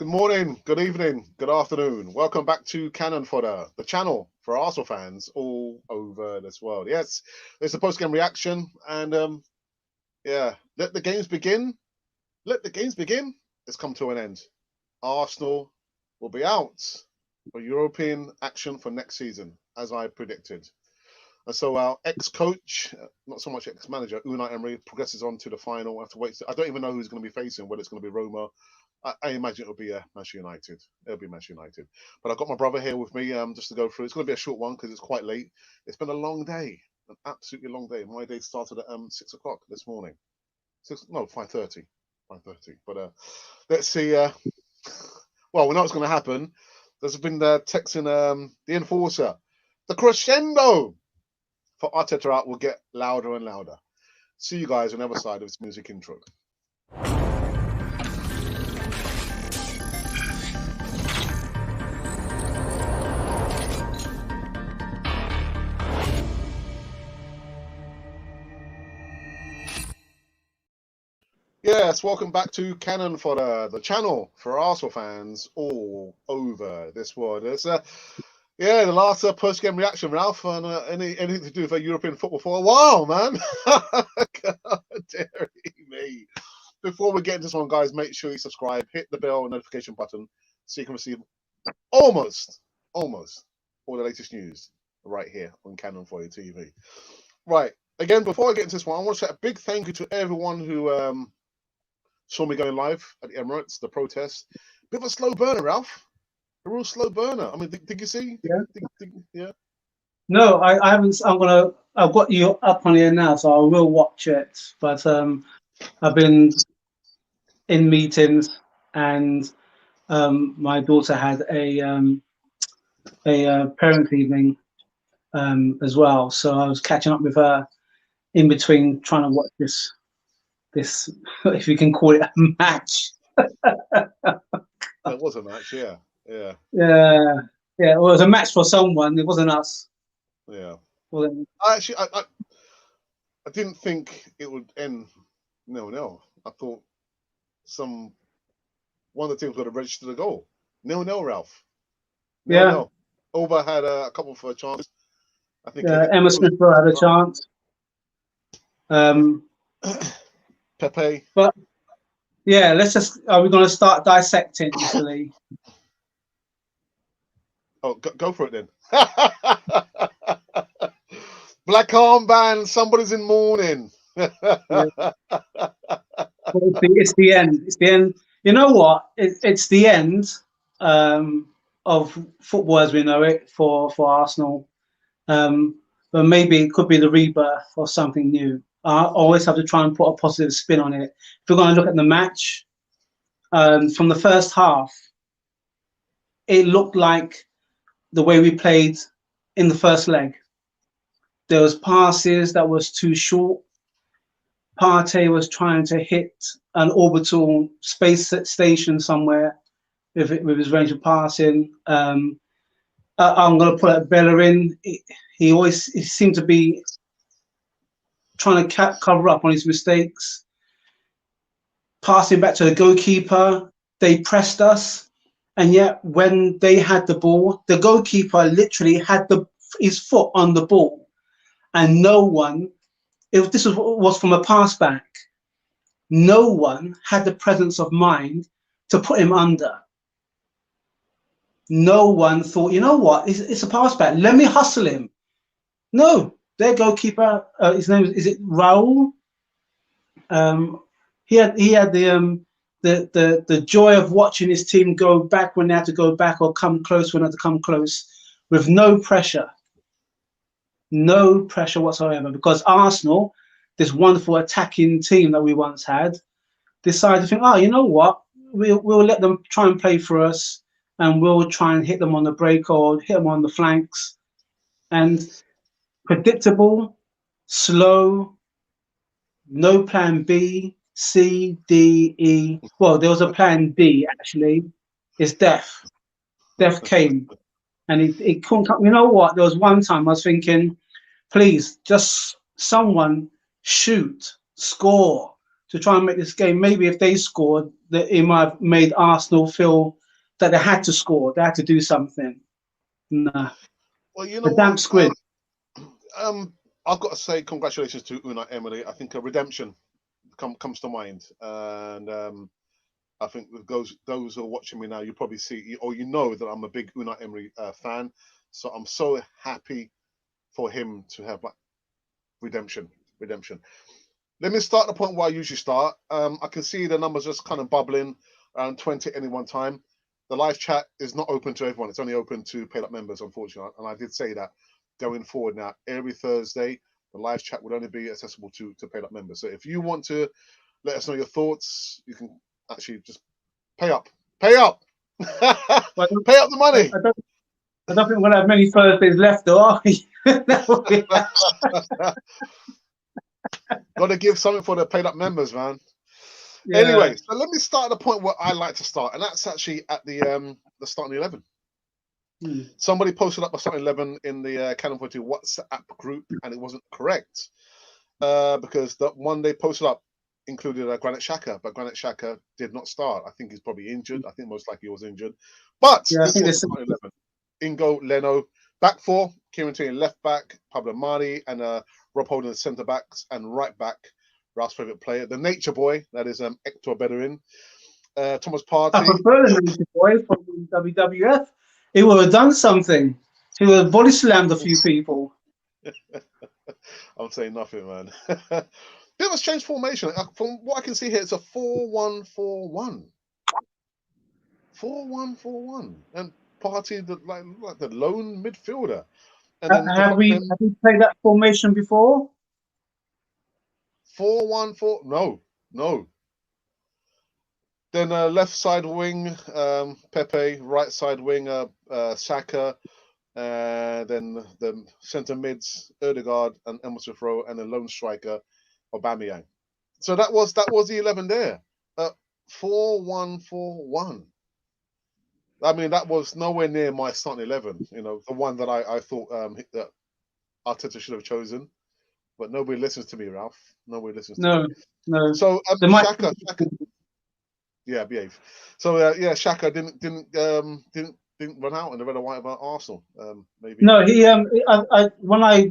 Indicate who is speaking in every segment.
Speaker 1: Good morning, good evening, good afternoon. Welcome back to Cannon Fodder, the channel for Arsenal fans all over this world. Yes, it's a post-game reaction, and yeah, let the games begin. Let the games begin. It's come to an end. Arsenal will be out for European action for next season, as I predicted. And so our ex-coach, not so much ex-manager, Unai Emery, progresses on to the final. I have to wait. I don't even know who's going to be facing, whether it's going to be Roma. I imagine it'll be Manchester United. It'll be Manchester United. But I've got my brother here with me just to go through. It's going to be a short one because it's quite late. It's been a long day, an absolutely long day. My day started at 6 o'clock this morning. 5:30. 5:30. But let's see. Well, we know what's going to happen. There's been texting the enforcer. The crescendo for Arteta out will get louder and louder. See you guys on the other side of this music intro. Yes, welcome back to Cannon Fodder, the channel for Arsenal fans all over this world. It's the last post-game reaction, Ralph, on anything to do with European football for a while, man. God, dear me. Before we get into this one, guys, make sure you subscribe, hit the bell notification button so you can receive almost all the latest news right here on Cannon Fodder TV. Right, again, before I get into this one, I want to say a big thank you to everyone who saw me going live at the Emirates, the protest. Bit of a slow burner, Ralph. A real slow burner. I mean, did you see? Yeah.
Speaker 2: No, I haven't. I've got you up on here now, so I will watch it. But I've been in meetings, and my daughter had a parent evening as well. So I was catching up with her in between, trying to watch this if you can call it a match.
Speaker 1: It was a match, yeah.
Speaker 2: Yeah, yeah. It was a match for someone. It wasn't us.
Speaker 1: Yeah.
Speaker 2: Well,
Speaker 1: I didn't think it would end 0-0. I thought one of the teams would have registered a goal. 0-0, Ralph. 0-0. Over had a couple of chances. I think
Speaker 2: Emma Smith had a chance.
Speaker 1: Pepe.
Speaker 2: But yeah, are we going to start dissecting Italy?
Speaker 1: Oh, go for it then. Black armband, somebody's in mourning.
Speaker 2: It's the end. It's the end. You know what? It's the end of football as we know it for Arsenal. But maybe it could be the rebirth of something new. I always have to try and put a positive spin on it. If we're going to look at the match, from the first half, it looked like the way we played in the first leg. There was passes that was too short. Partey was trying to hit an orbital space station somewhere with his range of passing. I'm going to put Bellerin. He seemed to be trying to cover up on his mistakes. Passing back to the goalkeeper, they pressed us, and yet when they had the ball, the goalkeeper literally had his foot on the ball, and no one. If this was from a pass back, no one had the presence of mind to put him under. No one thought, you know what, it's a pass back. Let me hustle him. No, their goalkeeper, his name is it Raul? He had the joy of watching his team go back when they had to go back or come close when they had to come close, with no pressure whatsoever, because Arsenal, this wonderful attacking team that we once had, decided to think, oh, you know what, we'll let them try and play for us, and we'll try and hit them on the break or hit them on the flanks. And predictable, slow, no plan B, C, D, E. Well, there was a plan D actually. It's death. Death came, and it couldn't come. You know what? There was one time I was thinking, please, just someone shoot, score to try and make this game. Maybe if they scored, that it might have made Arsenal feel that they had to score, they had to do something. Nah,
Speaker 1: Well, you know
Speaker 2: the damp
Speaker 1: what?
Speaker 2: squid.
Speaker 1: I've got to say congratulations to Unai Emery. I think a redemption comes to mind, and I think with those who are watching me now, you probably see or you know that I'm a big Unai Emery fan. So I'm so happy for him to have like redemption. Let me start the point where I usually start. I can see the numbers just kind of bubbling around 20 at any one time. The live chat is not open to everyone. It's only open to paid up members, unfortunately. And I did say that going forward now, every Thursday, the live chat would only be accessible to paid up members. So if you want to let us know your thoughts, you can actually just pay up. Pay up.
Speaker 2: But
Speaker 1: Pay up the money.
Speaker 2: I don't think we'll have many Thursdays left, though, are we?
Speaker 1: Got to give something for the paid up members, man.
Speaker 2: Yeah.
Speaker 1: Anyway, so let me start at the point where I like to start, and that's actually at the starting 11. Somebody posted up a starting 11 in the Canon 42 WhatsApp group, and it wasn't correct because the one they posted up included Granit Xhaka, but Granit Xhaka did not start. I think he's probably injured. I think most likely he was injured. But
Speaker 2: Yeah, I
Speaker 1: this
Speaker 2: think
Speaker 1: was the starting 11. Ingo, Leno, back four, Kieran Tierney left back, Pablo Mari, and Rob Holding the centre backs, and right back, Ralph's favourite player, the nature boy, that is Hector Bellerin. Thomas Partey.
Speaker 2: I prefer the nature boy from WWF. He would have done something. He would have body slammed a few people.
Speaker 1: I'm saying nothing, man. Bit of a strange formation. From what I can see here, it's a 4-1-4-1. 4-1-4-1. And Partey, like the lone midfielder. And then
Speaker 2: Have we played that formation before?
Speaker 1: 4-1-4. No. Then left side wing, Pepe. Right side wing, Saka. Then the centre mids, Ødegaard and Emerson Rowe, and the lone striker, Aubameyang. So that was the 11 there. 4-1-4-1. I mean, that was nowhere near my starting 11. You know, the one that I thought that Arteta should have chosen. But nobody listens to me, Ralph. Nobody listens to me.
Speaker 2: No.
Speaker 1: So Xhaka, yeah, behave. So Xhaka didn't run out in the red and white about Arsenal. Maybe.
Speaker 2: No, he when I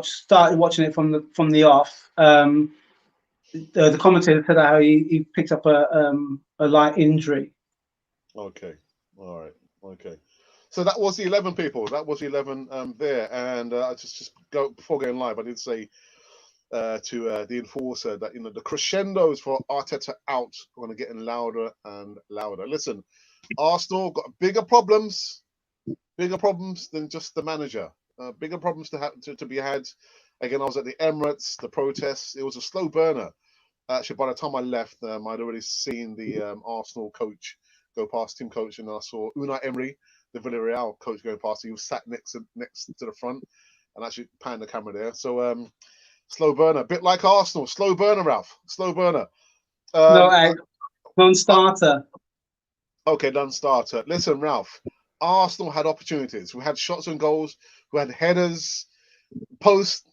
Speaker 2: started watching it from the off, the commentator said how he picked up a light injury.
Speaker 1: Okay. All right. Okay. So that was the 11 people. That was the 11 there. And I just go before going live. I did say to the enforcer that the crescendos for Arteta out are going to get louder and louder. Listen, Arsenal got bigger problems than just the manager. Bigger problems to be had. Again, I was at the Emirates, the protests. It was a slow burner. Actually, by the time I left, I'd already seen the Arsenal coach go past, team coach, and I saw Unai Emery, the Villarreal coach, going past. He was sat next to the front, and actually panned the camera there. So slow burner, a bit like Arsenal. Slow burner, Ralph. Slow burner.
Speaker 2: Non-starter.
Speaker 1: Okay, non-starter. Listen, Ralph. Arsenal had opportunities. We had shots and goals. We had headers. Post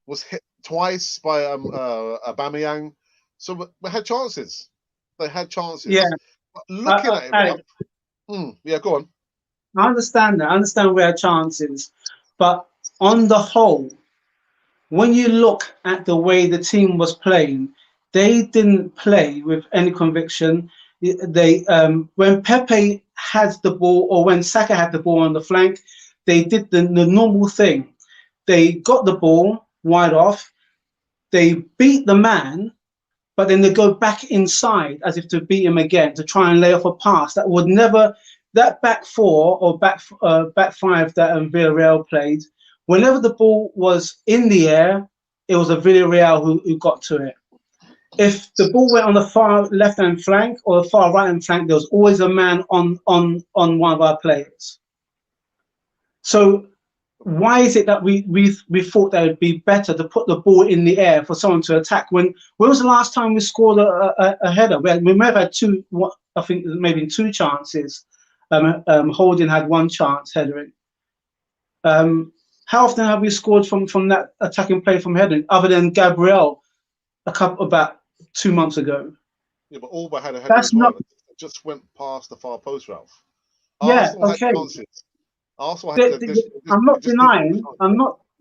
Speaker 1: was hit twice by Aubameyang. So we had chances. They had chances.
Speaker 2: Yeah.
Speaker 1: But looking at it, Ralph, yeah, go on.
Speaker 2: I understand that. I understand we had chances, but on the whole, when you look at the way the team was playing, they didn't play with any conviction. They when Pepe had the ball or when Saka had the ball on the flank, they did the normal thing. They got the ball wide off, they beat the man, but then they go back inside as if to beat him again to try and lay off a pass that would never. That back four or back five that Villarreal played, whenever the ball was in the air, it was a Villarreal who got to it. If the ball went on the far left-hand flank or the far right-hand flank, there was always a man on one of our players. So why is it that we thought that it would be better to put the ball in the air for someone to attack? When was the last time we scored a header? We may have had two, I think maybe two chances. Holding had one chance headering. How often have we scored from that attacking play from heading, other than Gabriel about 2 months ago?
Speaker 1: Yeah, but Alba had a header
Speaker 2: That's
Speaker 1: as
Speaker 2: not.
Speaker 1: well. It just went past the far post, Ralph.
Speaker 2: Yeah.
Speaker 1: Arsenal had
Speaker 2: Okay.
Speaker 1: chances. Arsenal had
Speaker 2: I'm not
Speaker 1: it just didn't come to
Speaker 2: denying.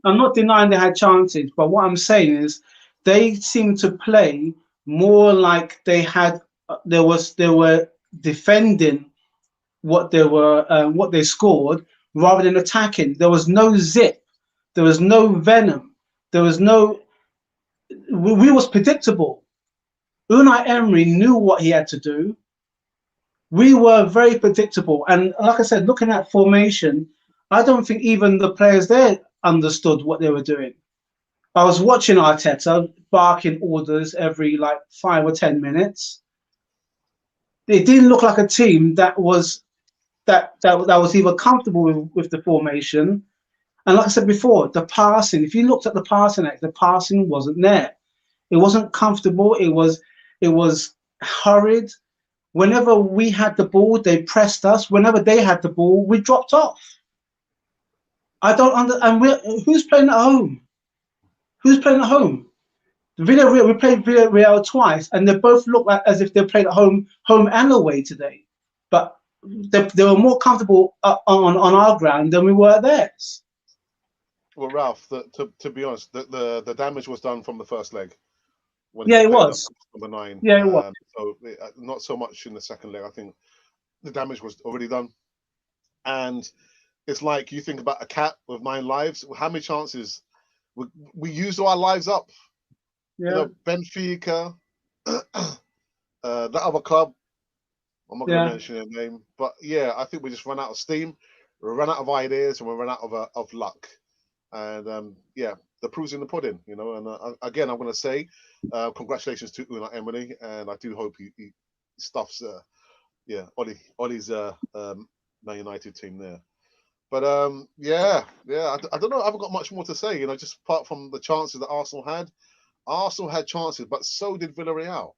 Speaker 2: I'm not denying they had chances. But what I'm saying is, they seem to play more like they had. They were defending what they scored rather than attacking. There was no zip. There was no venom. There was no. We was predictable. Unai Emery knew what he had to do. We were very predictable. And like I said, looking at formation, I don't think even the players there understood what they were doing. I was watching Arteta barking orders every like 5 or 10 minutes. It didn't look like a team that was either comfortable with the formation. And like I said before, the passing. If you looked at the passing act, the passing wasn't there. It wasn't comfortable. It was hurried. Whenever we had the ball, they pressed us. Whenever they had the ball, we dropped off. I don't under and who's playing at home? Who's playing at home? Villarreal. We played Villarreal twice, and they both look like as if they played at home and away today. But they were more comfortable on our ground than we were at theirs.
Speaker 1: Well, Ralph, to be honest, the damage was done from the first leg when
Speaker 2: Yeah,
Speaker 1: he
Speaker 2: it
Speaker 1: played up
Speaker 2: was.
Speaker 1: number nine.
Speaker 2: Yeah, it was.
Speaker 1: Not so much in the second leg. I think the damage was already done. And it's like you think about a cat with 9 lives. How many chances we used our lives up? You
Speaker 2: Yeah,
Speaker 1: know, Benfica, that other club. I'm not going to
Speaker 2: yeah,
Speaker 1: mention their name, but yeah, I think we just run out of steam, we run out of ideas, and we run out of luck. And yeah, the proof's in the pudding, you know. And again, I'm going to say, congratulations to Unai Emery, and I do hope he stuffs, yeah, Ollie's Man United team there. But yeah, I don't know. I haven't got much more to say, you know, just apart from the chances that Arsenal had. Arsenal had chances, but so did Villarreal.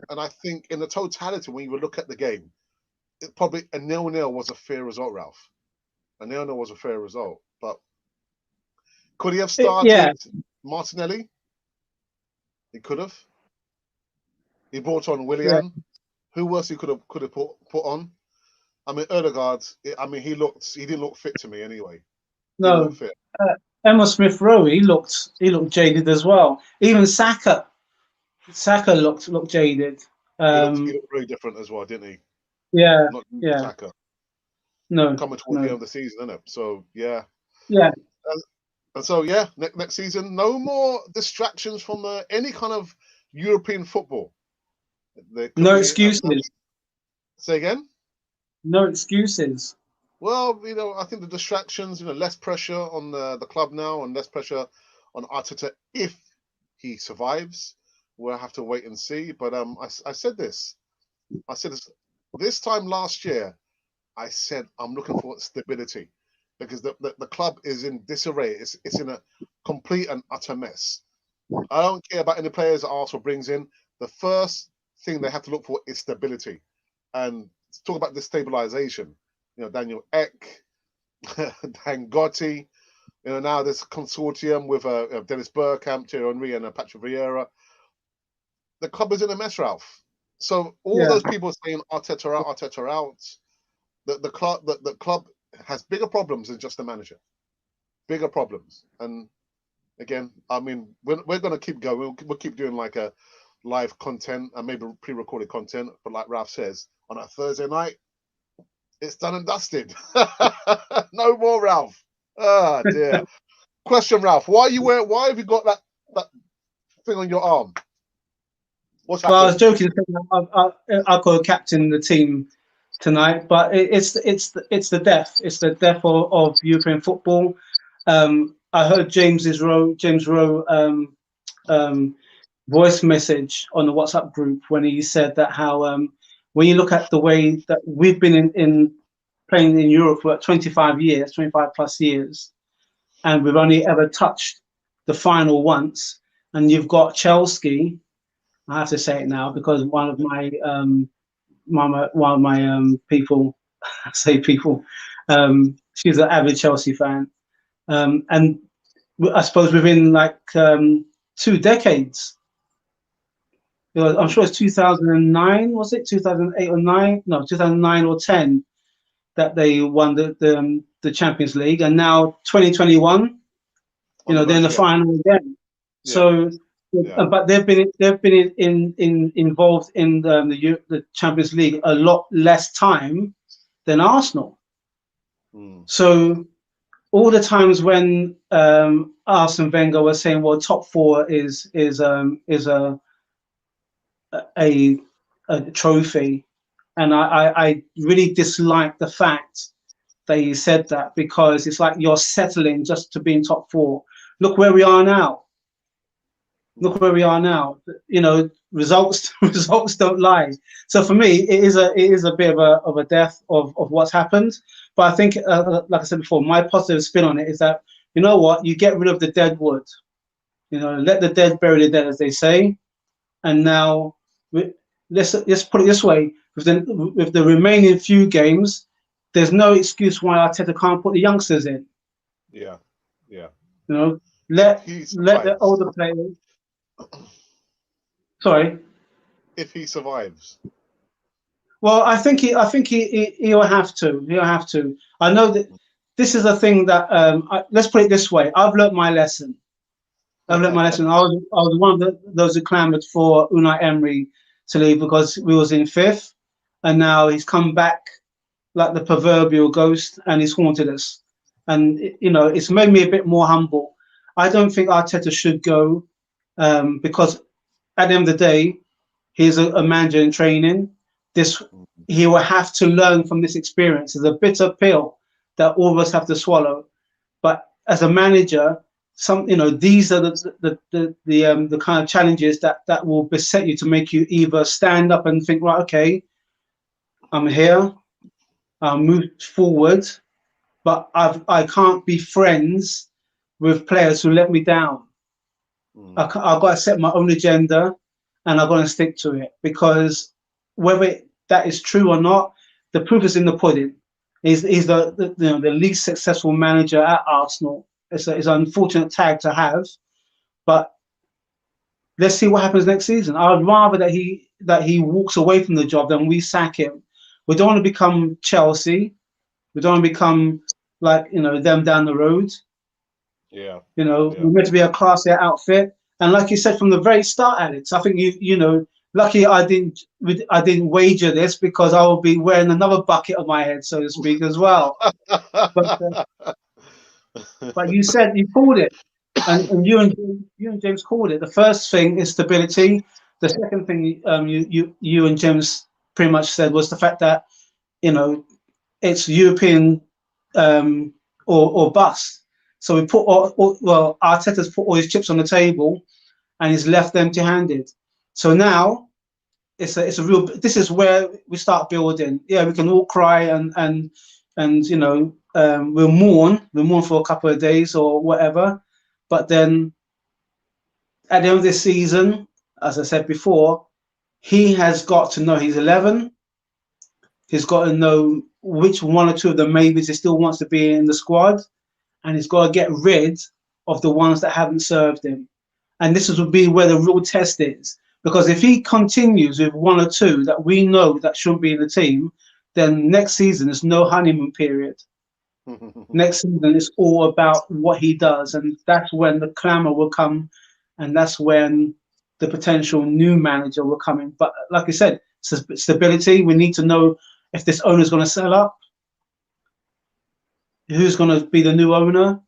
Speaker 1: And I think in the totality, when you look at the game, it probably a 0-0 was a fair result, Ralph. A 0-0 was a fair result. But could he have
Speaker 2: yeah.
Speaker 1: started Martinelli? He could have. He brought on
Speaker 2: Yeah.
Speaker 1: Willian. Who else he could have put on? I mean, Erdegaard. I mean, he didn't look fit to me anyway. Didn't look
Speaker 2: No,
Speaker 1: fit.
Speaker 2: uh, Emma Smith Rowe. He looked jaded as well. Even Saka looked jaded.
Speaker 1: He
Speaker 2: Um,
Speaker 1: looked very different as well, didn't he?
Speaker 2: yeah,
Speaker 1: Not
Speaker 2: yeah.
Speaker 1: Saka.
Speaker 2: No,
Speaker 1: Coming towards the end
Speaker 2: no.
Speaker 1: of the season, isn't it? So yeah.
Speaker 2: Yeah.
Speaker 1: And, and so yeah, next season, no more distractions from any kind of European football. There could
Speaker 2: No
Speaker 1: be
Speaker 2: excuses.
Speaker 1: say again.
Speaker 2: No excuses.
Speaker 1: Well, you know, I think the distractions, you know, less pressure on the club now and less pressure on Arteta if he survives. We'll have to wait and see. But I said this. I said this time last year. I said I'm looking for stability because the club is in disarray. It's in a complete and utter mess. I don't care about any players that Arsenal brings in. The first thing they have to look for is stability. And talk about destabilization. You know, Daniel Ek, Dangote. You know, now this consortium with Dennis Bergkamp, Thierry Henry, and Patrick Vieira. The club is in a mess, Ralph. So all
Speaker 2: Yeah.
Speaker 1: those people saying Arteta out, Arteta out. The club has bigger problems than just the manager. Bigger problems. And again, I mean, we're going to keep going. We'll keep doing like a live content and maybe pre-recorded content. But like Ralph says, on a Thursday night, it's done and dusted. No more, Ralph. Ah, dear. Question, Ralph. Why have you got that thing on your arm? What's
Speaker 2: Well, I was
Speaker 1: happened?
Speaker 2: joking. I could captain the team tonight, but it's the death. It's the death of European football. I heard James Rowe um, voice message on the WhatsApp group when he said that how when you look at the way that we've been in playing in Europe for 25 years, 25 plus years, and we've only ever touched the final once, and you've got Chelsea. I have to say it now because one of my people, I say people, she's an avid Chelsea fan, and I suppose within like 2 decades, I'm sure it's 2009. Was it 2008 or nine? No, 2009 or 10 that they won the Champions League, and now 2021.
Speaker 1: On the
Speaker 2: They're in
Speaker 1: verge
Speaker 2: the
Speaker 1: again.
Speaker 2: final again.
Speaker 1: Yeah,
Speaker 2: So,
Speaker 1: yeah.
Speaker 2: but they've been involved in the Champions League a lot less time than Arsenal.
Speaker 1: Mm,
Speaker 2: So all the times when Arsene Wenger was saying, "Well, top four is a a trophy," and I really dislike the fact that he said that, because it's like you're settling just to be in top four. Look where we are now. Look where
Speaker 1: mm,
Speaker 2: we are now. Results results don't lie. So for me, it is a bit of a death of what's happened. But I think, like I said before, my positive spin on it is that, you know what, you get rid of the dead wood. Let the dead bury the dead, as they say. And now, let's put it this way: with the remaining few games, there's no excuse why Arteta can't put the youngsters in.
Speaker 1: yeah, yeah.
Speaker 2: You know,
Speaker 1: If
Speaker 2: let
Speaker 1: he
Speaker 2: let the
Speaker 1: survives,
Speaker 2: older players. Sorry.
Speaker 1: if he survives.
Speaker 2: Well, he'll have to. He'll have to. I know that this is a thing that, let's put it this way: I've learnt my lesson. I've learnt my lesson. I was one of those who clamoured for Unai Emery to leave because we was in fifth, and now he's come back like the proverbial ghost, and he's haunted us. And it's made me a bit more humble. I don't think Arteta should go, because at the end of the day, he's a manager in training. This He will have to learn from this experience. It's a bitter pill that all of us have to swallow. But as a manager, these are the kind of challenges that will beset you to make you either stand up and think, right, okay, I'm here, I'll move forward, but I can't be friends with players who let me down.
Speaker 1: Mm,
Speaker 2: I've got to set my own agenda, and I've got to stick to it, because whether that is true or not, the proof is in the pudding. He's the least successful manager at Arsenal. It's an unfortunate tag to have, but let's see what happens next season. I would rather that he walks away from the job than we sack him. We don't want to become Chelsea. We don't want to become like them down the road.
Speaker 1: yeah, yeah.
Speaker 2: We're meant to be a classier outfit. And like you said from the very start, Alex, I think lucky I didn't wager this, because I will be wearing another bucket on my head, so to speak, as well. But you said you called it, and you and James called it. The first thing is stability. The second thing, you and James pretty much said, was the fact that you know it's European, or bust. So we put well, Arteta's put all his chips on the table, and he's left empty-handed. So now it's a real. This is where we start building. Yeah, we can all cry, and we'll mourn for a couple of days or whatever, but then at the end of this season, as I said before, he has got to know he's 11. He's got to know which one or two of the maybes he still wants to be in the squad, and he's got to get rid of the ones that haven't served him. And this will be where the real test is. Because if he continues with one or two that we know that shouldn't be in the team, then next season is no honeymoon period. Next season is all about what he does, and that's when the clamour will come, and that's when the potential new manager will come in. But like I said, stability. We need to know if this owner is going to sell up, who's going to be the new owner,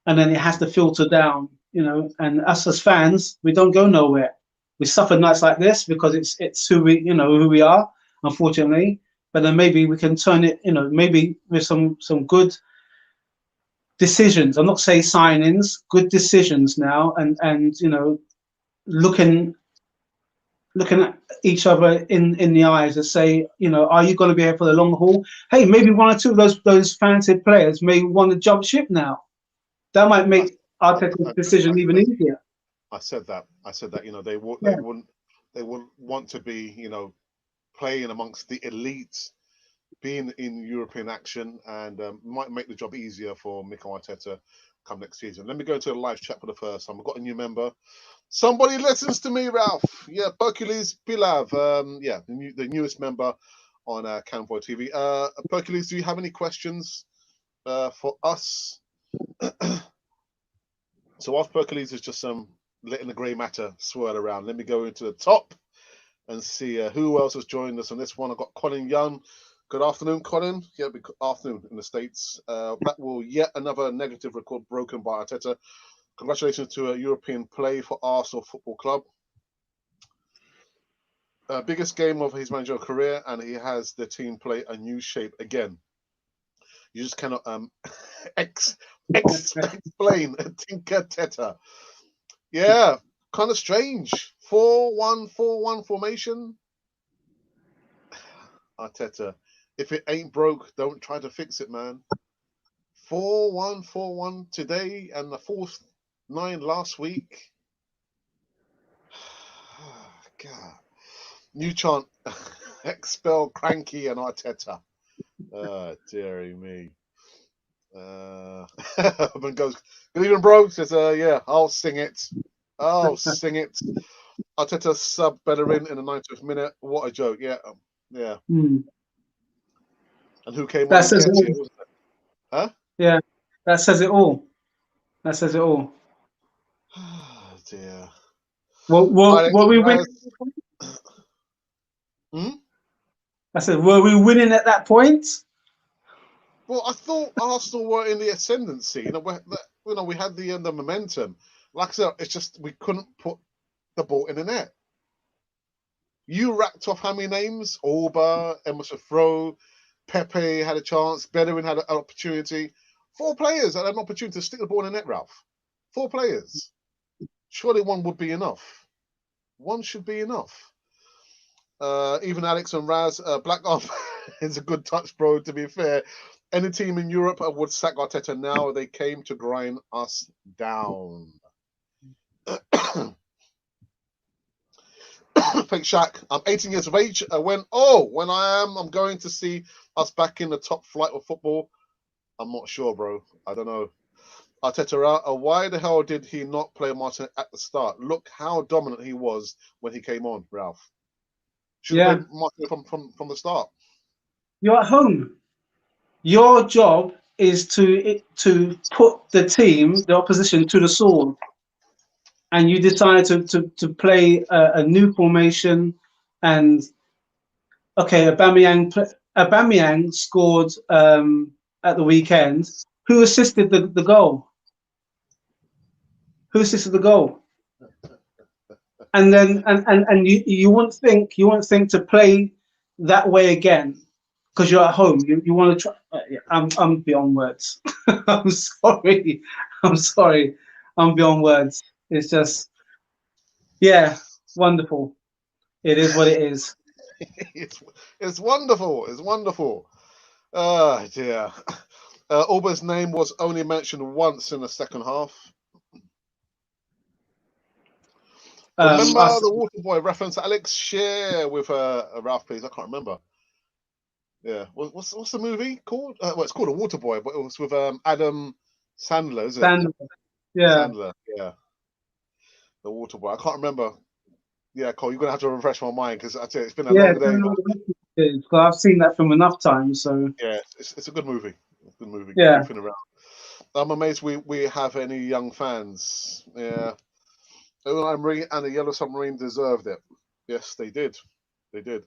Speaker 2: and then it has to filter down. And us as fans, we don't go nowhere. We suffer nights like this because it's who we are, unfortunately. But then maybe we can turn it, maybe with some good decisions. I'm not saying signings, good decisions now, and looking looking at each other in the eyes and say, are you going to be here for the long haul? Hey, maybe one or two of those fancy players may want to jump ship now. That might
Speaker 1: I,
Speaker 2: make Arteta's
Speaker 1: I,
Speaker 2: decision even easier.
Speaker 1: I said that. I said that. They would.
Speaker 2: Yeah.
Speaker 1: They wouldn't want to be. Playing amongst the elites, being in European action, and might make the job easier for Mikel Arteta come next season. Let me go to the live chat for the first time. I've got a new member. Somebody listens to me, Ralph. Yeah, Hercules Pilav. Yeah, the newest member on Camboy TV. Hercules, do you have any questions for us? So whilst Hercules is just letting the grey matter swirl around, let me go into the top and see who else has joined us on this one. I've got Colin Young. Good afternoon, Colin. Yeah, afternoon in the States. That will yet another negative record broken by Arteta. Congratulations to a European play for Arsenal Football Club. Biggest game of his managerial career, and he has the team play a new shape again. You just cannot explain Tinker Teta. Yeah, kind of strange. 4-1-4-1 formation. Arteta, if it ain't broke, don't try to fix it, man. 4-1-4-1 today and the 4-9 last week. God. New chant, expel Cranky and Arteta. Dearie me. Urban goes, good evening, bro. Says, yeah, I'll sing it. I'll sing it. Arteta sub Bellerin in the 90th minute. What a joke. Yeah. Yeah.
Speaker 2: Mm.
Speaker 1: And who came on?
Speaker 2: That says it all.
Speaker 1: Wasn't it? Huh?
Speaker 2: Yeah, that says it all. That says it all.
Speaker 1: Dear.
Speaker 2: Were we winning? I said, were we winning at that point?
Speaker 1: Well, I thought Arsenal were in the ascendancy. We had the momentum. Like I said, it's just we couldn't put the ball in the net. You racked off how many names? Alba, Emerson Fro, Pepe had a chance, Bellerin had an opportunity. 4 players had an opportunity to stick the ball in the net, Ralph. 4 players. Surely one would be enough. One should be enough. Even Alex and Raz, Black Arm is a good touch, bro, to be fair. Any team in Europe would sack Arteta now. They came to grind us down. Fake Shack. I'm 18 years of age. When I'm going to see us back in the top flight of football. I'm not sure, bro. I don't know. Arteta, why the hell did he not play Martin at the start? Look how dominant he was when he came on, Ralph. Should have played Martin from the start.
Speaker 2: You're at home. Your job is to put the opposition to the sword. And you decided to play a new formation, and okay, Aubameyang scored at the weekend. Who assisted the goal? Who assisted the goal? And then and you won't think to play that way again because you're at home. You want to try. I'm beyond words. I'm sorry. I'm beyond words. It's just wonderful. It is what it is.
Speaker 1: It's wonderful. It's wonderful. Oh dear. Alba's name was only mentioned once in the second half. Remember the Water Boy reference, Alex? Share with Ralph, please. I can't remember. Yeah, what's the movie called? Well, it's called A Water Boy, but it was with Adam Sandler, is it? Sandler, yeah. The Water Boy. I can't remember. Yeah, Cole, you're gonna have to refresh my mind because I tell you, it's been a long day.
Speaker 2: I've seen that film enough times, so
Speaker 1: yeah, it's a good movie. It's a good movie.
Speaker 2: Yeah.
Speaker 1: Goofing around. I'm amazed we have any young fans. Yeah. Marine and the Yellow Submarine deserved it. Yes, they did. They did.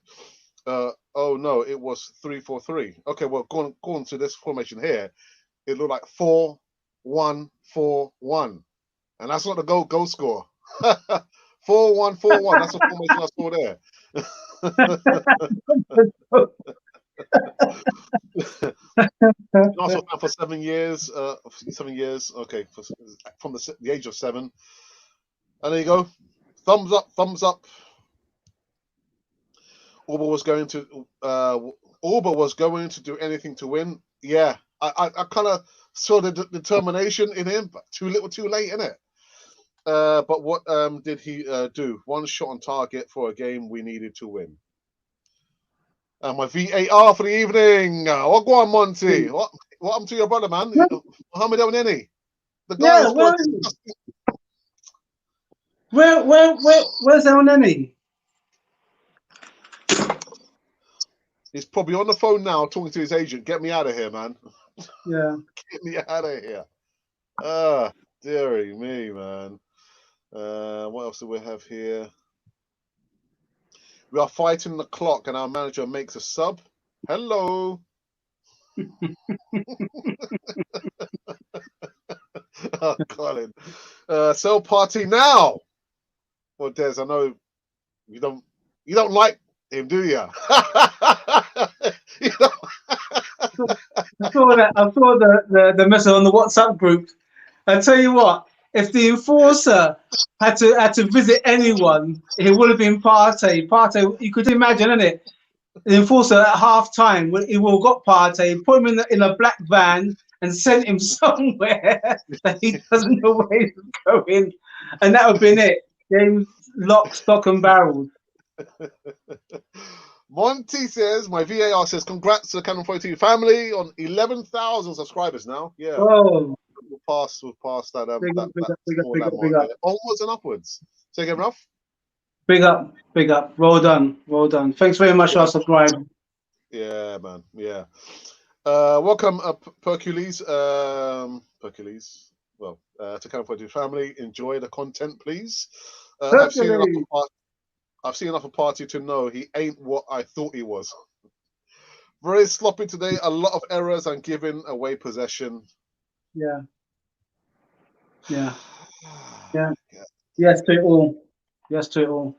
Speaker 1: Oh no, it was 3-4-3. Okay, well, going to this formation here, it looked like 4-1-4-1, and that's not the goal score. 4-1-4-1. That's the formation I saw there. Also for 7 years. 7 years. Okay, from the age of 7. And there you go. Thumbs up. Thumbs up. Alba was going to do anything to win. Yeah, I kind of saw the determination in him, but too little, too late, innit? But what did he do? 1 shot on target for a game we needed to win. My VAR for the evening. What go on, Monty? What happened to your brother, man? Mohamed El Neni. The guy scored.
Speaker 2: Where's El Neni?
Speaker 1: He's probably on the phone now talking to his agent. Get me out of here, man.
Speaker 2: Yeah.
Speaker 1: Get me out of here. Ah, dearie me, man. What else do we have here? We are fighting the clock, and our manager makes a sub. Hello. Oh, Colin. Sell party now. Well, Des, I know you don't like him, do you? You don't-
Speaker 2: I saw the message on the WhatsApp group. I tell you what, if the enforcer had to visit anyone, it would have been Partey. Partey, you could imagine, innit? The enforcer at half time, he would have got Partey, put him in a black van, and sent him somewhere that he doesn't know where he's going, and that would have been it. Game lock, stock, and barrel.
Speaker 1: Monty says, my VAR says, congrats to the Canon 42 family on 11,000 subscribers now. Yeah,
Speaker 2: Oh,
Speaker 1: we'll pass that
Speaker 2: big up, big
Speaker 1: that
Speaker 2: up, big up,
Speaker 1: small
Speaker 2: big up,
Speaker 1: landmark
Speaker 2: big up.
Speaker 1: there. Onwards and upwards. Say again, Ralph?
Speaker 2: Big up, big up. Well done, well done. Thanks very much for subscribing.
Speaker 1: Yeah, man. Yeah. Welcome, Hercules. Hercules. Well, to Canon 42 family. Enjoy the content, please. I've seen enough of Party to know he ain't what I thought he was. Very sloppy today. A lot of errors and giving away possession.
Speaker 2: Yeah, yeah, yeah. Yes to it all. Yes to it all.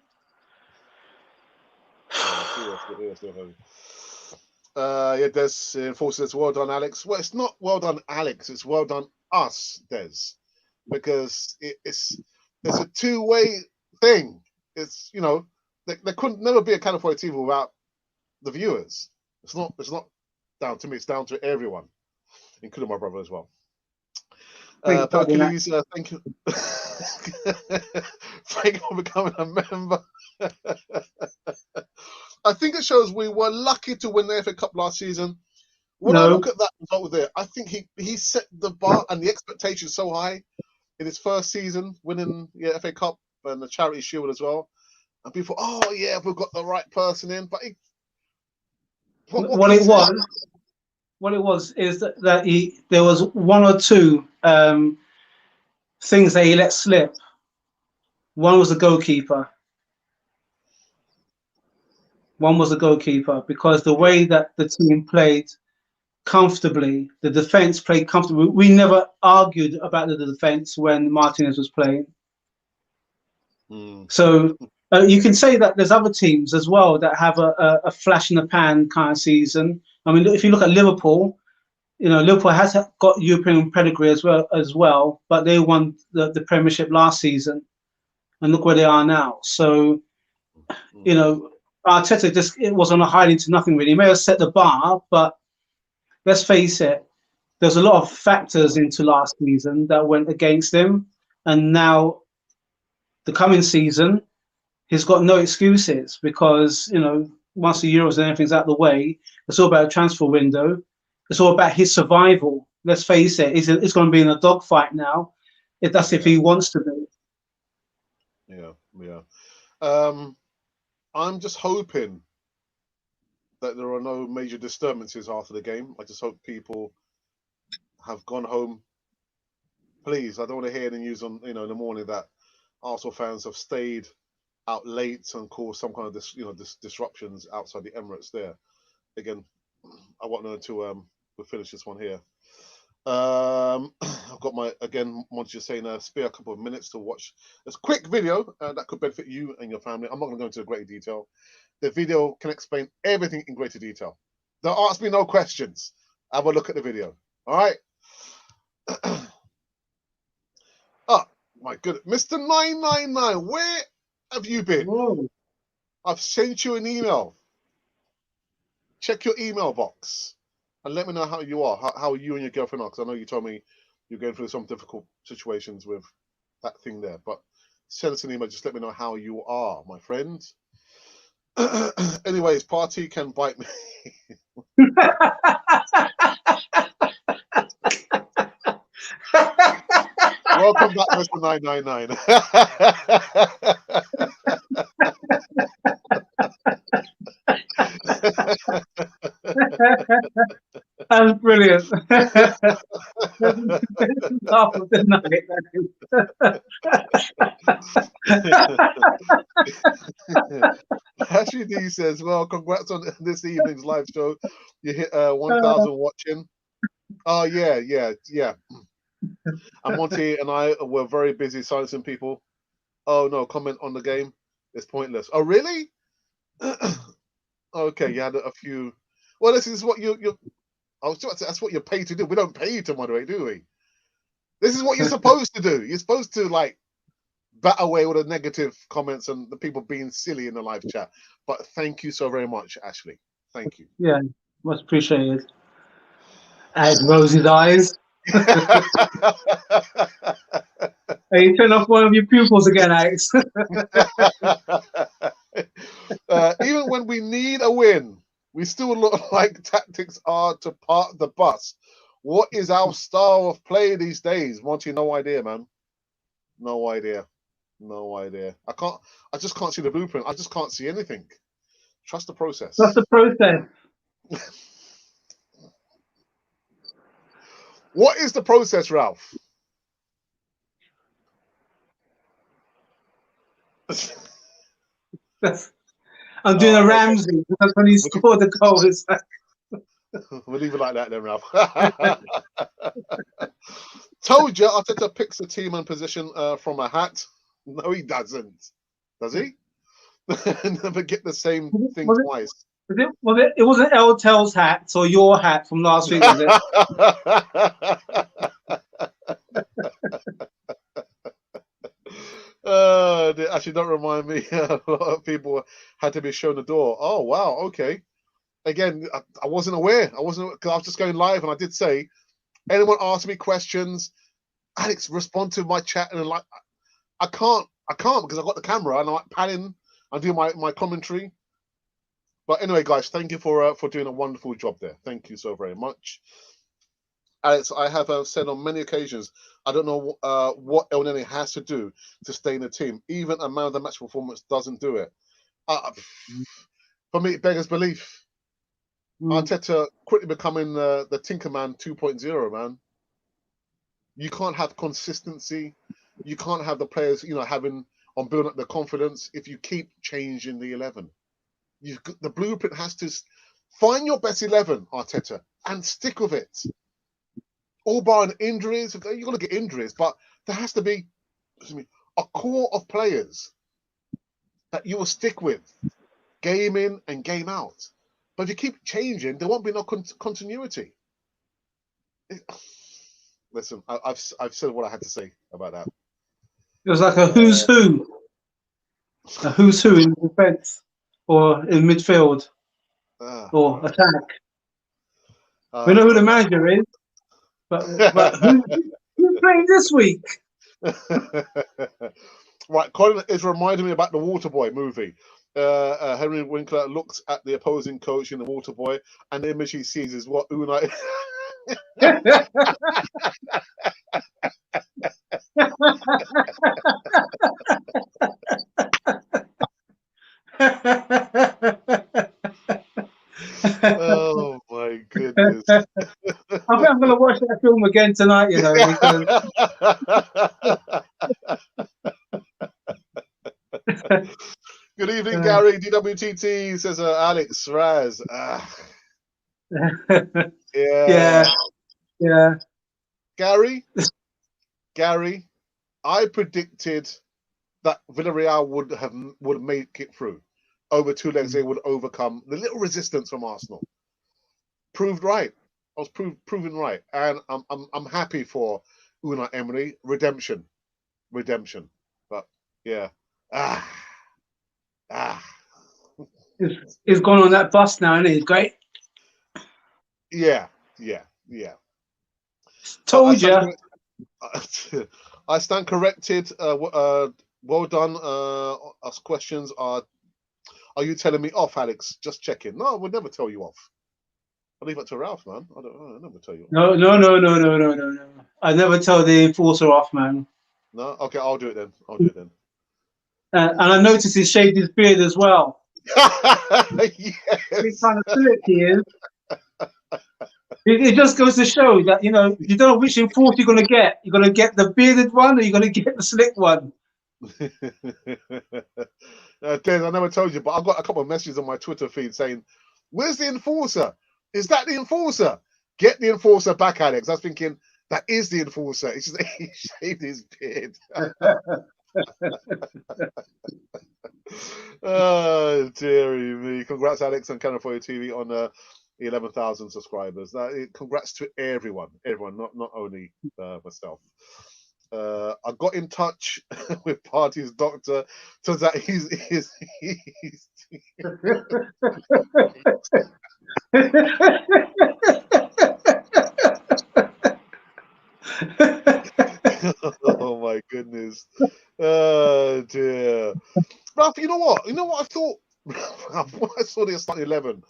Speaker 1: Yeah, Des enforces well done, Alex. Well, it's not well done, Alex. It's well done, us, Des, because it's a two-way thing. It's there couldn't never be a Canon 42 TV without the viewers. It's not down to me. It's down to everyone, including my brother as well. Hercules, thank you. Thank you for becoming a member. I think it shows we were lucky to win the FA Cup last season. When I look at that result there, I think he set the bar and the expectation so high in his first season, winning the FA Cup and the Charity Shield as well. And people, oh yeah, we've got the right person in. But
Speaker 2: what it was is that there was one or two things that he let slip. One was the goalkeeper. Because the way that the team played comfortably, the defense played comfortably. We never argued about the defense when Martinez was playing. So you can say that there's other teams as well that have a flash in the pan kind of season. I mean, if you look at Liverpool, Liverpool has got European pedigree as well, but they won the Premiership last season, and look where they are now. So, Arteta it was on a hiding to nothing really. He may have set the bar, but let's face it, there's a lot of factors into last season that went against him, and now the coming season, he's got no excuses because once the Euros and everything's out of the way, it's all about a transfer window. It's all about his survival. Let's face it, it's going to be in a dogfight now. If he wants to be.
Speaker 1: Yeah. I'm just hoping that there are no major disturbances after the game. I just hope people have gone home. Please, I don't want to hear the news on in the morning that Arsenal fans have stayed out late and caused some kind of disruptions outside the Emirates there. Again, I want to we'll finish this one here. I've got Monty just saying spare a couple of minutes to watch this quick video that could benefit you and your family. I'm not going to go into great detail. The video can explain everything in greater detail. Don't ask me no questions. Have a look at the video. All right. Oh my goodness, Mr. 999, where have you been?
Speaker 2: Whoa.
Speaker 1: I've sent you an email. Check your email box and let me know how you are, how you and your girlfriend are, because I know you told me you're going through some difficult situations with that thing there. But send us an email. Just let me know how you are, my friend. Anyways, Party can bite me. Welcome back, Mr. 999.
Speaker 2: That's brilliant. Half of the night.
Speaker 1: Ashley D says, well, congrats on this evening's live show. You hit 1,000 watching. Oh, yeah. And Monty and I were very busy silencing people. Oh, no, comment on the game. It's pointless. Oh, really? Okay, you had a few. Well, this is what I was about to say, that's what you're paid to do. We don't pay you to moderate, do we? This is what you're supposed to do. You're supposed to, like, bat away all the negative comments and the people being silly in the live chat. But thank you so very much, Ashley. Thank you.
Speaker 2: Yeah, much appreciated. As Rosie's eyes. Hey, you turn off one of your pupils again, Alex.
Speaker 1: Even when we need a win, we still look like tactics are to park the bus. What is our style of play these days? Monty, no idea, man. No idea. I just can't see the blueprint. I just can't see anything. Trust the process.
Speaker 2: Trust the process.
Speaker 1: What is the process, Ralph?
Speaker 2: I'm doing a Ramsey because when he scored the goal, it's like...
Speaker 1: We'll leave it like that then, Ralph. Told you Arteta picks the team and position from a hat. No, he doesn't. Does he? Never get the same thing twice.
Speaker 2: It wasn't Eltel's hat or your hat from last week, was it?
Speaker 1: Actually, don't remind me. A lot of people had to be shown the door. Oh, wow. Okay. Again, I wasn't aware. I was just going live, and I did say, anyone ask me questions, Alex, respond to my chat, and like, I can't because I've got the camera and I'm like panning. I'm doing my commentary. But anyway, guys, thank you for doing a wonderful job there. Thank you so very much. Alex, I have said on many occasions, I don't know what El Nene has to do to stay in the team. Even a man of the match performance doesn't do it. For me, it beggars belief. Arteta quickly becoming the Tinkerman 2.0, man. You can't have consistency. You can't have the players, having on building up their confidence if you keep changing the 11. The blueprint has to find your best 11, Arteta, and stick with it. All barring injuries, you're going to get injuries, but there has to be a core of players that you will stick with, game in and game out. But if you keep changing, there won't be no continuity. Listen, I've said what I had to say about that.
Speaker 2: It was like a who's who in defence or in midfield or attack. We know who the manager is, but who's playing this week?
Speaker 1: Right, Colin is reminding me about the Waterboy movie. Henry Winkler looks at the opposing coach in the Waterboy, and the image he sees is what Unai. Oh my goodness!
Speaker 2: I think I'm going to watch that film again tonight. Because.
Speaker 1: Good evening, Gary. DWTT says Alex Raz.
Speaker 2: Yeah.
Speaker 1: Gary, I predicted that Villarreal would make it through. Over 2 legs, they would overcome the little resistance from Arsenal. Proved right. I was proven right, and I'm happy for Unai Emery. Redemption. But yeah,
Speaker 2: He's gone on that bus now, isn't he? Great.
Speaker 1: Yeah.
Speaker 2: Told you.
Speaker 1: I stand corrected. Well done. Us questions are you telling me off, Alex? Just checking. No, I would never tell you off. I'll leave it to Ralph, man. I never tell you off.
Speaker 2: No. I never tell the enforcer off, man.
Speaker 1: No? Okay, I'll do it then. I'll do it then.
Speaker 2: And I noticed he shaved his beard as well. What
Speaker 1: Yes.
Speaker 2: kind of flick he is. It just goes to show that, you know, you don't know which enforcer you're going to get. You're going to get the bearded one or you're going to get the slick one.
Speaker 1: Des, I never told you, but I got a couple of messages on my Twitter feed saying, "Where's the enforcer? Is that the enforcer? Get the enforcer back, Alex." I was thinking, that is the enforcer. It's just he shaved his beard. Oh, dearie me. Congrats, Alex, on Cannon for Your TV on 11,000 subscribers. Congrats to everyone, not only myself. I got in touch with Party's doctor. Turns out he's oh my goodness. Oh dear. Ralph, you know what? You know what I thought? When I saw the starting 11,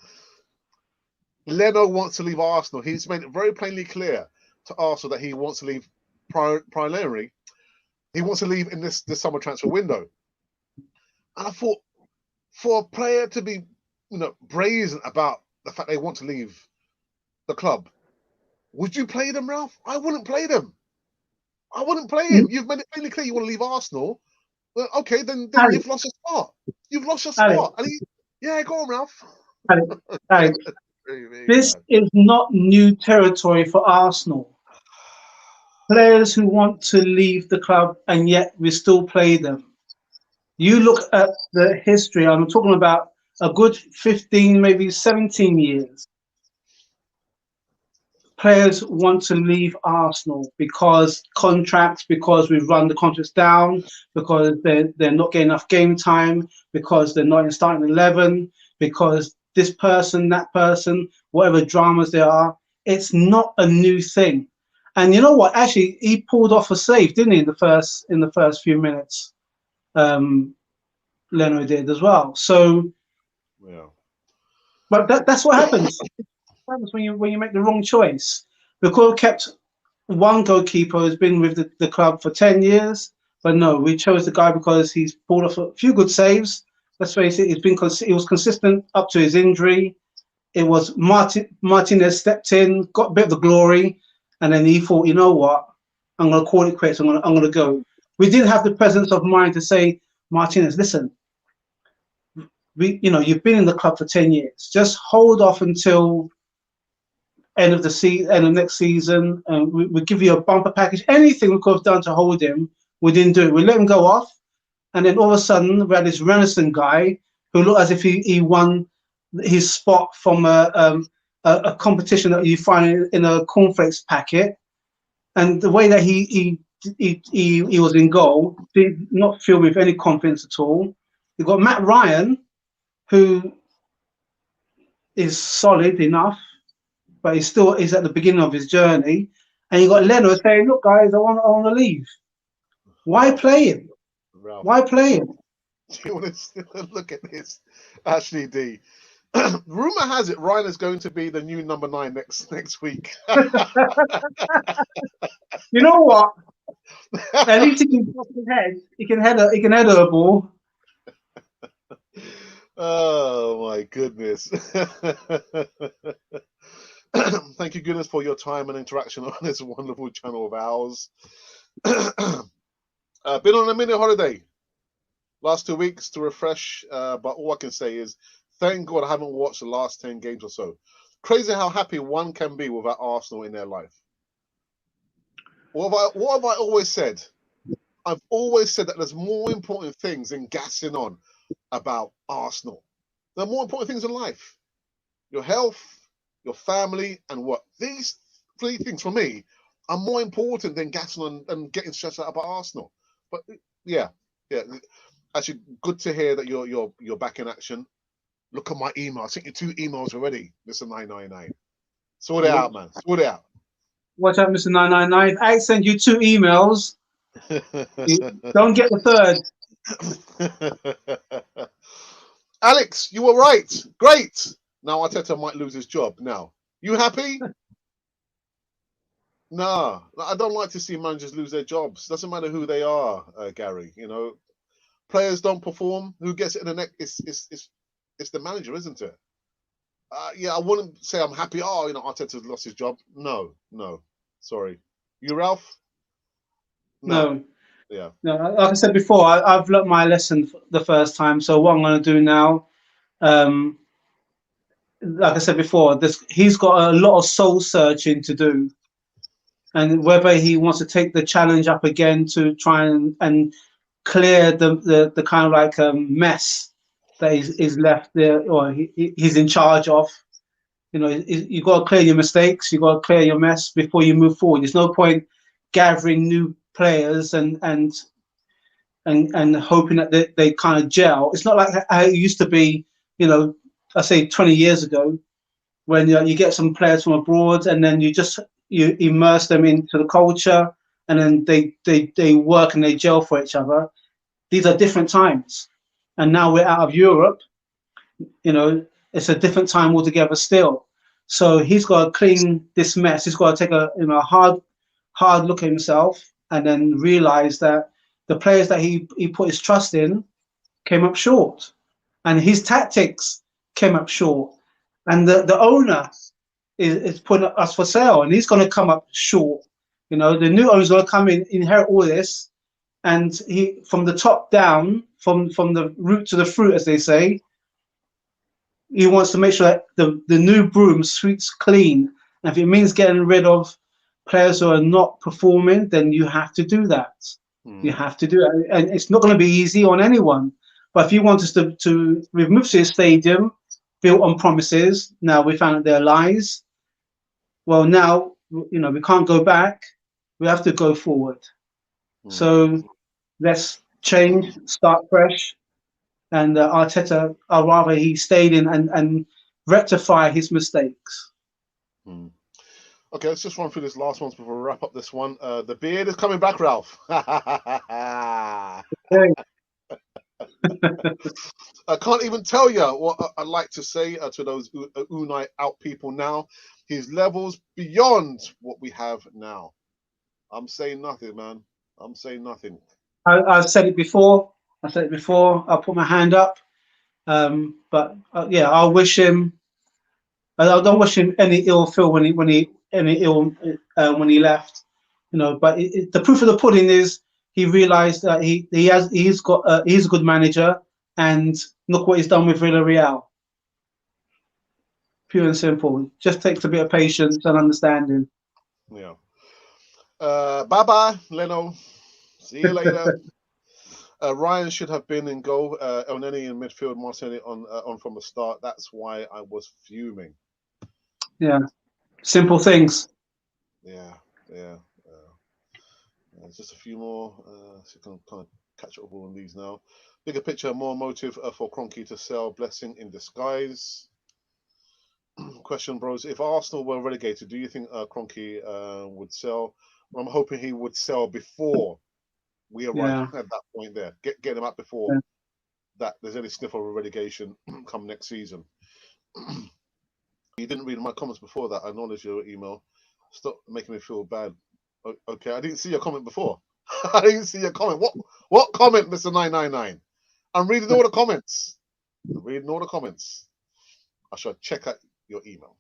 Speaker 1: Leno wants to leave Arsenal. He's made it very plainly clear to Arsenal that he wants to leave primarily. He wants to leave in this summer transfer window. And I thought, for a player to be, brazen about the fact they want to leave the club, would you play them, Ralph? I wouldn't play them. I wouldn't play him. You've made it plainly clear you want to leave Arsenal. Well, okay, then
Speaker 2: Alex,
Speaker 1: you've lost your spot. You've lost your
Speaker 2: Alex,
Speaker 1: spot. And yeah, go on, Ralph.
Speaker 2: Alex, Alex, this is not new territory for Arsenal. Players who want to leave the club and yet we still play them. You look at the history, I'm talking about a good 15, maybe 17 years. Players want to leave Arsenal because contracts, because we've run the contracts down, because they're not getting enough game time, because they're not in starting 11, because this person, that person, whatever dramas there are. It's not a new thing. And you know what? Actually, he pulled off a save, didn't he, in the first few minutes? Leno did as well. So,
Speaker 1: Yeah.
Speaker 2: but that's what happens. What happens when you make the wrong choice. Because kept one goalkeeper who's been with the club for 10 years, but no, we chose the guy because he's pulled off a few good saves. Let's face it, he was consistent up to his injury. It was Martinez stepped in, got a bit of the glory, and then he thought, you know what, I'm going to call it quits. I'm going to go. We didn't have the presence of mind to say, Martinez, listen, you've been in the club for 10 years. Just hold off until end of the season, end of next season, and we give you a bumper package. Anything we could have done to hold him, we didn't do it. We let him go off, and then all of a sudden we had this Renison guy who looked as if he won his spot from a competition that you find in a cornflakes packet, and the way that he was in goal did not fill with any confidence at all. You've got Matt Ryan, who is solid enough, but he's at the beginning of his journey. And you got Leno saying, "Look, guys, I want to leave. Why play him?
Speaker 1: Ralph,
Speaker 2: Why play him?"
Speaker 1: do you want to look at this? Ashley D. Rumor has it Ryan is going to be the new number 9 next week.
Speaker 2: You know what? At least he can head. He can head a ball.
Speaker 1: Oh my goodness. Thank you, goodness, for your time and interaction on this wonderful channel of ours. Been on a mini holiday last 2 weeks to refresh, but all I can say is thank God I haven't watched the last 10 games or so. Crazy how happy one can be without Arsenal in their life. What have I always said? I've always said that there's more important things than gassing on about Arsenal. There are more important things in life. Your health, your family, and what. These 3 things for me are more important than gassing on and getting stressed out about Arsenal. But yeah. Actually, good to hear that you're back in action. Look at my email. I sent you 2 emails already, Mr. 999. Sort it out, man. Sort it out.
Speaker 2: Watch out, Mr. 999. I sent you 2 emails. Don't get the third.
Speaker 1: Alex, you were right. Great. Now Arteta might lose his job. Now, you happy? Nah, I don't like to see managers lose their jobs. Doesn't matter who they are, Gary. You know, players don't perform. Who gets it in the neck? It's the manager, isn't it? Yeah, I wouldn't say I'm happy. Oh, Arteta's lost his job. No, no, sorry. You, Ralph? No.
Speaker 2: No,
Speaker 1: Yeah.
Speaker 2: no. Like I said before, I've learnt my lesson the first time. So what I'm going to do now, um, like I said before, he's got a lot of soul searching to do, and whether he wants to take the challenge up again to try and clear the kind of like mess that is left there, or he's in charge of. You got to clear your mistakes. You got to clear your mess before you move forward. There's no point gathering new players and hoping that they kind of gel. It's not like how it used to be. I say 20 years ago when you get some players from abroad and then you immerse them into the culture and then they work and they gel for each other. These are different times, and now we're out of Europe. You know, it's a different time altogether still. So he's got to clean this mess. He's got to take a hard look at himself and then realize that the players that he put his trust in came up short, and his tactics came up short, and the owner is putting us for sale, and he's going to come up short. The new owner's going to come in, inherit all this, and he from the top down, from the root to the fruit, as they say, he wants to make sure that the new broom sweeps clean. And if it means getting rid of players who are not performing, then you have to do that. You have to do it. And it's not going to be easy on anyone. But if you want us we've moved to a stadium built on promises. Now we found that they're lies. Well, now, we can't go back. We have to go forward. So let's change, start fresh, and Arteta, or rather, he stayed in and rectify his mistakes.
Speaker 1: Okay, let's just run through this last one before we wrap up this one. The beard is coming back, Ralph. I can't even tell you what I'd like to say to those Unai out people now. His levels beyond what we have now. I'm saying nothing, man. I'm saying nothing.
Speaker 2: I've said it before. I'll put my hand up. But yeah, I wish him. I don't wish him any ill feel when he left. But the proof of the pudding is he realised that he's a good manager, and look what he's done with Villarreal. Pure and simple. It just takes a bit of patience and understanding.
Speaker 1: Yeah. Bye bye, Leno. See you later. Ryan should have been in goal. Elneny in midfield, Martinelli on from the start. That's why I was fuming.
Speaker 2: Yeah, simple things.
Speaker 1: Yeah. Just a few more. So you can kind of catch up on these now. Bigger picture, more motive for Kroenke to sell. Blessing in disguise. Question, bros. If Arsenal were relegated, do you think Kroenke would sell? I'm hoping he would sell before we arrive
Speaker 2: Yeah.
Speaker 1: at that point there. Get him out before that there's any sniff of a relegation come next season. You didn't read my comments before that. I acknowledge your email. Stop making me feel bad. Okay, I didn't see your comment before. I didn't see your comment. What comment, Mr. 999? I'm reading all the comments. I shall check out your email.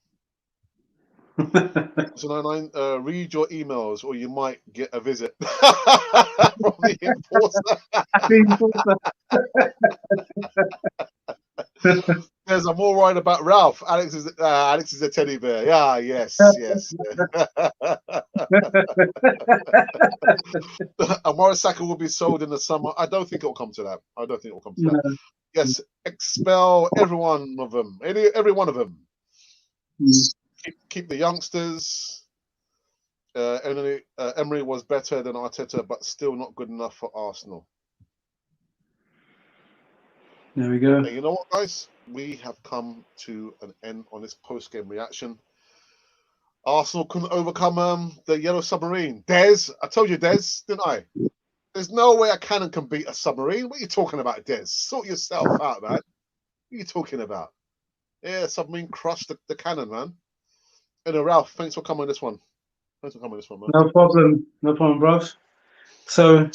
Speaker 1: Mr. 99, read your emails or you might get a visit from the enforcer. Yes, I'm all right about Ralph. Alex is a teddy bear. Yeah, yes. Morisaka will be sold in the summer. I don't think it'll come to that. Yes, expel every one of them. Every one of them. Keep the youngsters. Emery was better than Arteta, but still not good enough for Arsenal.
Speaker 2: There we go.
Speaker 1: And you know what, guys? We have come to an end on this post-game reaction. Arsenal couldn't overcome the yellow submarine. Des, I told you, Des, didn't I? There's no way a cannon can beat a submarine. What are you talking about, Des? Sort yourself out, man. What are you talking about? Yeah, submarine crushed the cannon, man. Ralph, thanks for coming on this one. Thanks for coming this one, man.
Speaker 2: No problem, bro. So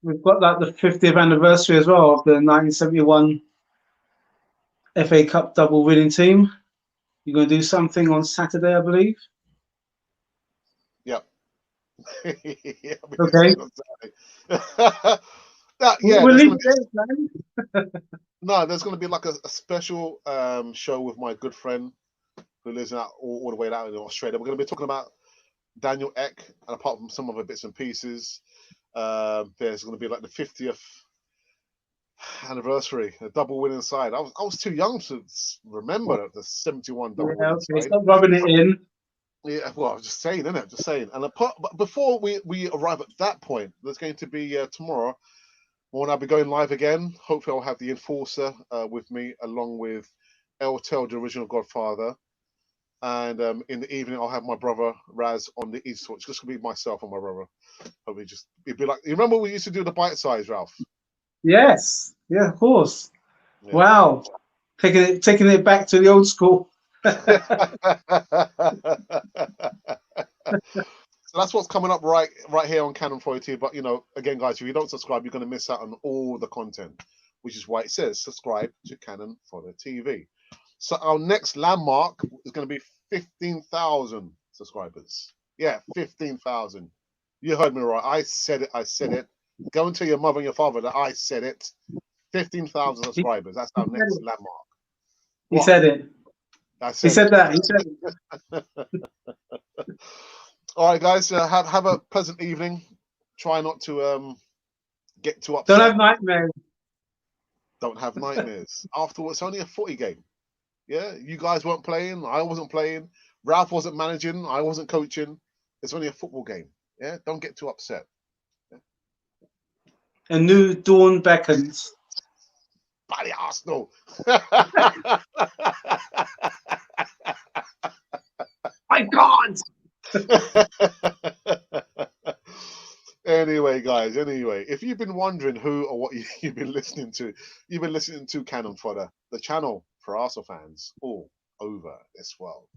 Speaker 2: we've got like the 50th anniversary as well of the 1971 FA Cup double winning team. You're going to do something on Saturday, I believe.
Speaker 1: Yep. Yeah, I'll be
Speaker 2: Okay.
Speaker 1: on Saturday. Yeah,
Speaker 2: We'll
Speaker 1: there's
Speaker 2: leave
Speaker 1: gonna
Speaker 2: it
Speaker 1: be
Speaker 2: there, man.
Speaker 1: no, there's gonna be like a special show with my good friend who lives out all the way out in Australia. We're gonna be talking about Daniel Eck, and apart from some other bits and pieces, there's gonna be like the 50th anniversary, a double winning side. I was too young to remember the 71 double
Speaker 2: Yeah,
Speaker 1: winning
Speaker 2: okay.
Speaker 1: side.
Speaker 2: Stop rubbing it in.
Speaker 1: Yeah, well, I was just saying, innit? Just saying. And but before we arrive at that point, there's going to be tomorrow when I'll be going live again. Hopefully, I'll have the enforcer with me, along with El Tel, the original Godfather. And in the evening, I'll have my brother Raz on the East. So it's just gonna be myself and my brother. Hopefully, just it'd be like, you remember we used to do the bite size, Ralph?
Speaker 2: Yes. Yeah, of course.
Speaker 1: Yeah.
Speaker 2: Wow. Taking it back to the old school.
Speaker 1: So that's what's coming up right here on Canon 42. But again, guys, if you don't subscribe, you're going to miss out on all the content, which is why it says subscribe to Canon Fodder TV. So our next landmark is going to be 15,000 subscribers. Yeah, 15,000. You heard me right. I said it. I said it. Go and tell your mother and your father that I said it. 15,000
Speaker 2: He,
Speaker 1: subscribers. That's
Speaker 2: he
Speaker 1: our
Speaker 2: said
Speaker 1: next
Speaker 2: it.
Speaker 1: landmark.
Speaker 2: He
Speaker 1: What?
Speaker 2: said it.
Speaker 1: I
Speaker 2: He
Speaker 1: said
Speaker 2: said
Speaker 1: it.
Speaker 2: that. He said it.
Speaker 1: All right, guys. Have a pleasant evening. Try not to get too
Speaker 2: Don't
Speaker 1: upset.
Speaker 2: have nightmares.
Speaker 1: Don't have nightmares. After all, it's only a footy game. Yeah, you guys weren't playing. I wasn't playing. Ralph wasn't managing. I wasn't coaching. It's only a football game. Yeah, don't get too upset.
Speaker 2: A new dawn beckons.
Speaker 1: Bloody Arsenal.
Speaker 2: I can't.
Speaker 1: Anyway, guys, if you've been wondering who or what you've been listening to, you've been listening to Cannon Fodder, the channel for Arsenal fans all over this world.